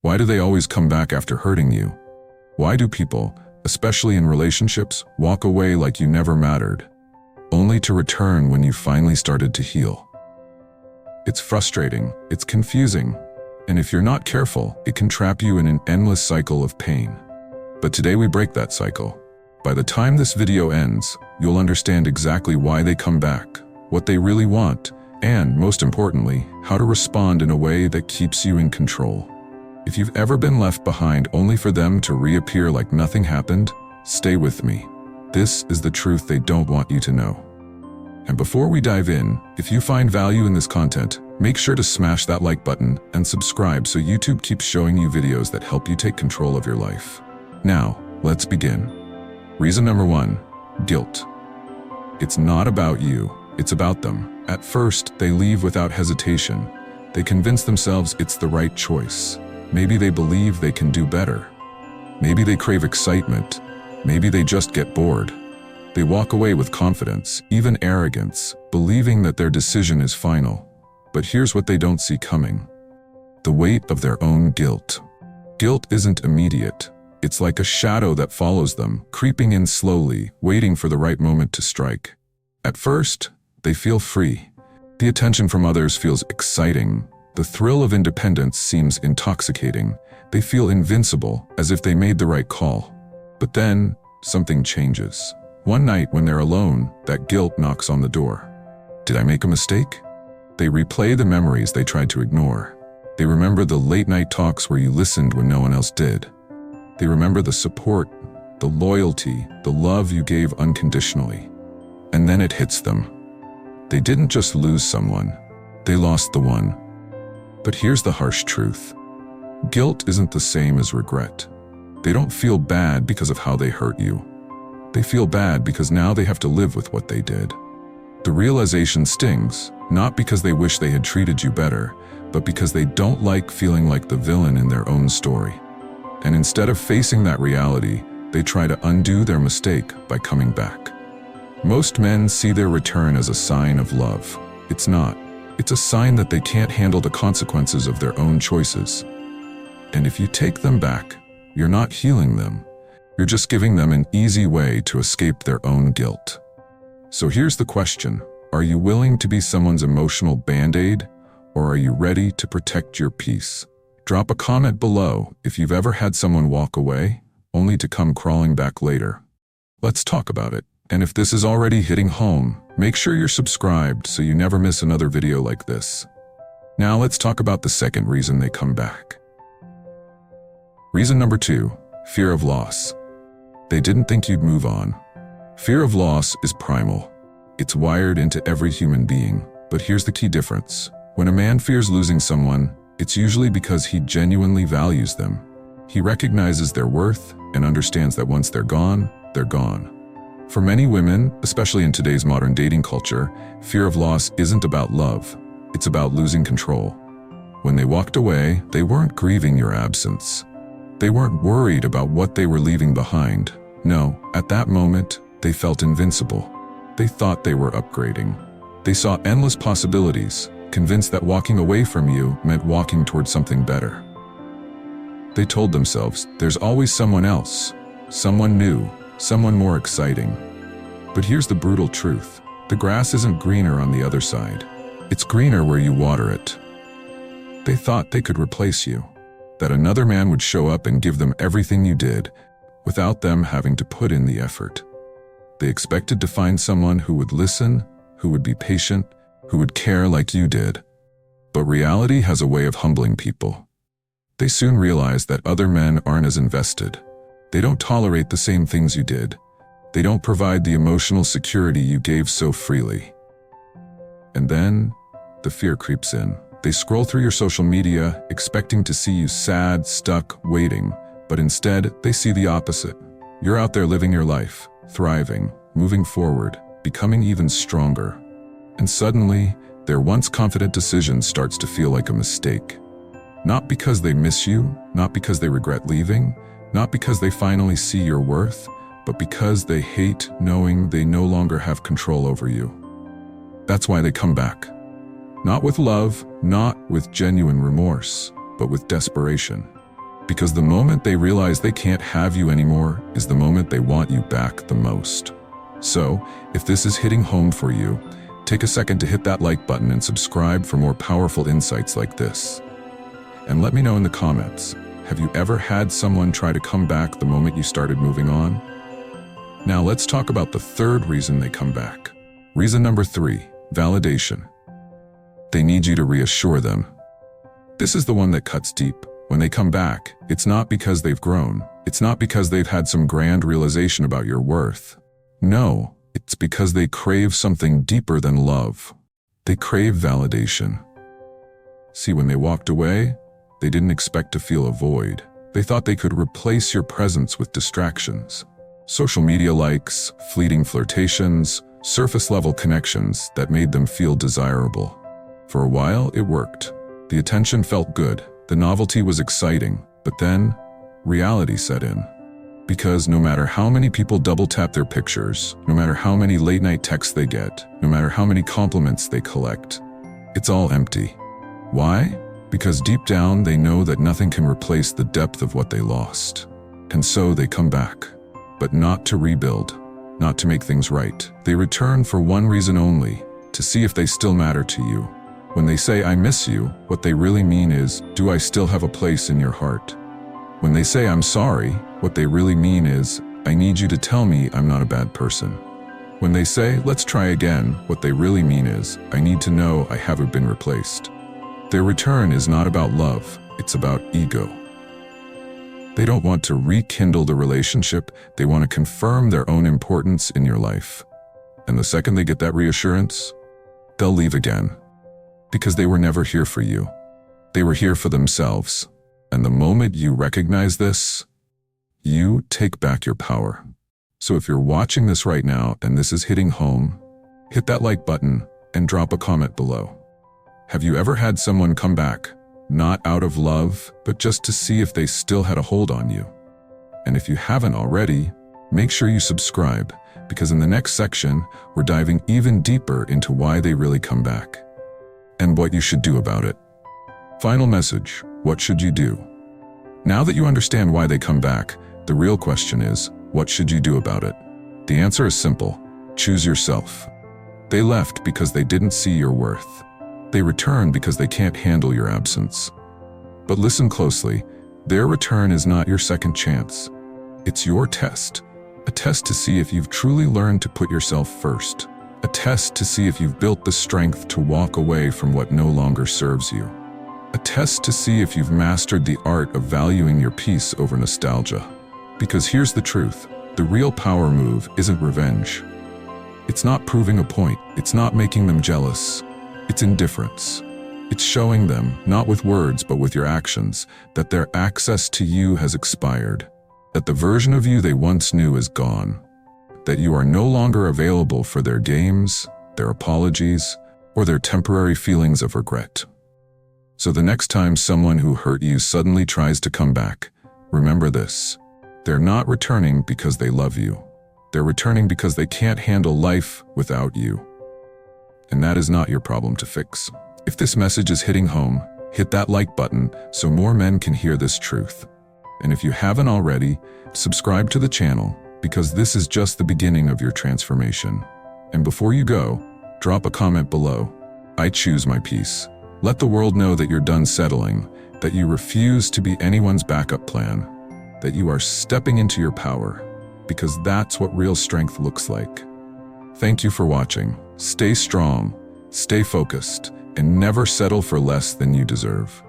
Why do they always come back after hurting you? Why do people, especially in relationships, walk away like you never mattered, only to return when you finally started to heal? It's frustrating, it's confusing, and if you're not careful, it can trap you in an endless cycle of pain. But today we break that cycle. By the time this video ends, you'll understand exactly why they come back, what they really want, and, most importantly, how to respond in a way that keeps you in control. If you've ever been left behind only for them to reappear like nothing happened, stay with me. This is the truth they don't want you to know. And before we dive in, if you find value in this content, make sure to smash that like button and subscribe so YouTube keeps showing you videos that help you take control of your life. Now, let's begin. Reason number 1, guilt. It's not about you, it's about them. At first, they leave without hesitation. They convince themselves it's the right choice. Maybe they believe they can do better. Maybe they crave excitement. Maybe they just get bored. They walk away with confidence, even arrogance, believing that their decision is final. But here's what they don't see coming: the weight of their own guilt. Guilt isn't immediate. It's like a shadow that follows them, creeping in slowly, waiting for the right moment to strike. At first, they feel free. The attention from others feels exciting. The thrill of independence seems intoxicating. They feel invincible, as if they made the right call. But then, something changes. One night when they're alone, that guilt knocks on the door. Did I make a mistake? They replay the memories they tried to ignore. They remember the late-night talks where you listened when no one else did. They remember the support, the loyalty, the love you gave unconditionally. And then it hits them. They didn't just lose someone, they lost the one. But here's the harsh truth. Guilt isn't the same as regret. They don't feel bad because of how they hurt you. They feel bad because now they have to live with what they did. The realization stings, not because they wish they had treated you better, but because they don't like feeling like the villain in their own story. And instead of facing that reality, they try to undo their mistake by coming back. Most men see their return as a sign of love. It's not. It's a sign that they can't handle the consequences of their own choices. And if you take them back, you're not healing them. You're just giving them an easy way to escape their own guilt. So here's the question. Are you willing to be someone's emotional band-aid, or are you ready to protect your peace? Drop a comment below if you've ever had someone walk away, only to come crawling back later. Let's talk about it. And if this is already hitting home, make sure you're subscribed so you never miss another video like this. Now let's talk about the second reason they come back. Reason number 2, fear of loss. They didn't think you'd move on. Fear of loss is primal. It's wired into every human being. But here's the key difference. When a man fears losing someone, it's usually because he genuinely values them. He recognizes their worth and understands that once they're gone, they're gone. For many women, especially in today's modern dating culture, fear of loss isn't about love. It's about losing control. When they walked away, they weren't grieving your absence. They weren't worried about what they were leaving behind. No, at that moment, they felt invincible. They thought they were upgrading. They saw endless possibilities, convinced that walking away from you meant walking towards something better. They told themselves, there's always someone else, someone new, someone more exciting. But here's the brutal truth. The grass isn't greener on the other side. It's greener where you water it. They thought they could replace you, that another man would show up and give them everything you did, without them having to put in the effort. They expected to find someone who would listen, who would be patient, who would care like you did. But reality has a way of humbling people. They soon realized that other men aren't as invested. They don't tolerate the same things you did. They don't provide the emotional security you gave so freely. And then, the fear creeps in. They scroll through your social media, expecting to see you sad, stuck, waiting, but instead, they see the opposite. You're out there living your life, thriving, moving forward, becoming even stronger. And suddenly, their once confident decision starts to feel like a mistake. Not because they miss you, not because they regret leaving, not because they finally see your worth, but because they hate knowing they no longer have control over you. That's why they come back. Not with love, not with genuine remorse, but with desperation. Because the moment they realize they can't have you anymore is the moment they want you back the most. So, if this is hitting home for you, take a second to hit that like button and subscribe for more powerful insights like this. And let me know in the comments, have you ever had someone try to come back the moment you started moving on? Now let's talk about the third reason they come back. Reason number 3, validation. They need you to reassure them. This is the one that cuts deep. When they come back, it's not because they've grown. It's not because they've had some grand realization about your worth. No, it's because they crave something deeper than love. They crave validation. See, when they walked away, they didn't expect to feel a void. They thought they could replace your presence with distractions. Social media likes, fleeting flirtations, surface-level connections that made them feel desirable. For a while, it worked. The attention felt good. The novelty was exciting. But then, reality set in. Because no matter how many people double-tap their pictures, no matter how many late-night texts they get, no matter how many compliments they collect, it's all empty. Why? Because deep down they know that nothing can replace the depth of what they lost. And so they come back. But not to rebuild, not to make things right. They return for one reason only, to see if they still matter to you. When they say, "I miss you," what they really mean is, "Do I still have a place in your heart?" When they say, "I'm sorry," what they really mean is, "I need you to tell me I'm not a bad person." When they say, "Let's try again," what they really mean is, "I need to know I haven't been replaced." Their return is not about love, it's about ego. They don't want to rekindle the relationship, they want to confirm their own importance in your life. And the second they get that reassurance, they'll leave again. Because they were never here for you. They were here for themselves. And the moment you recognize this, you take back your power. So if you're watching this right now and this is hitting home, hit that like button and drop a comment below. Have you ever had someone come back, not out of love, but just to see if they still had a hold on you? And if you haven't already, make sure you subscribe, because in the next section, we're diving even deeper into why they really come back and what you should do about it. Final message, what should you do? Now that you understand why they come back, the real question is, what should you do about it? The answer is simple, choose yourself. They left because they didn't see your worth. They return because they can't handle your absence. But listen closely, their return is not your second chance. It's your test. A test to see if you've truly learned to put yourself first. A test to see if you've built the strength to walk away from what no longer serves you. A test to see if you've mastered the art of valuing your peace over nostalgia. Because here's the truth, the real power move isn't revenge. It's not proving a point, it's not making them jealous. It's indifference. It's showing them, not with words but with your actions, that their access to you has expired, that the version of you they once knew is gone, that you are no longer available for their games, their apologies, or their temporary feelings of regret. So the next time someone who hurt you suddenly tries to come back, remember this. They're not returning because they love you. They're returning because they can't handle life without you. And that is not your problem to fix. If this message is hitting home, hit that like button so more men can hear this truth. And if you haven't already, subscribe to the channel, because this is just the beginning of your transformation. And before you go, drop a comment below. I choose my peace. Let the world know that you're done settling, that you refuse to be anyone's backup plan, that you are stepping into your power, because that's what real strength looks like. Thank you for watching. Stay strong, stay focused, and never settle for less than you deserve.